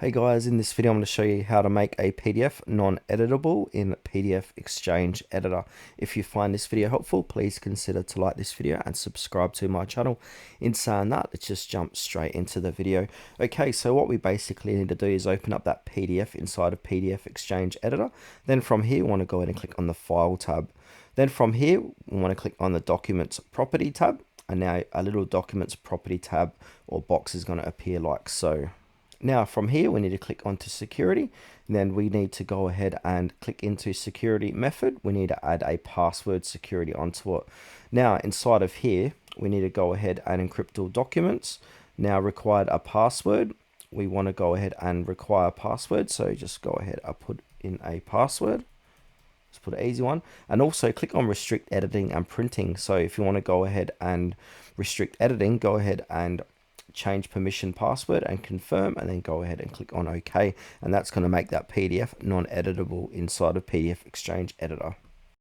Hey guys, in this video I'm going to show you how to make a PDF non-editable in PDF XChange Editor. If you find this video helpful, please consider to like this video and subscribe to my channel. In saying that, let's just jump straight into the video. Okay, so what we basically need to do is open up that PDF inside of PDF XChange Editor. Then from here, we want to go ahead and click on the File tab. Then from here, we want to click on the Documents Property tab. And now a little Documents Property tab or box is going to appear like so. Now from here we need to click onto security, and then we need to go ahead and click into security method. We need to add a password security onto it. Now inside of here we need to go ahead and encrypt all documents. Now required a password, we want to go ahead and require a password, so just go ahead and put in a password. Let's put an easy one, and also click on restrict editing and printing. So if you want to go ahead and restrict editing, go ahead and change permission password and confirm, and then go ahead and click on OK, and that's going to make that PDF non-editable inside of PDF XChange Editor.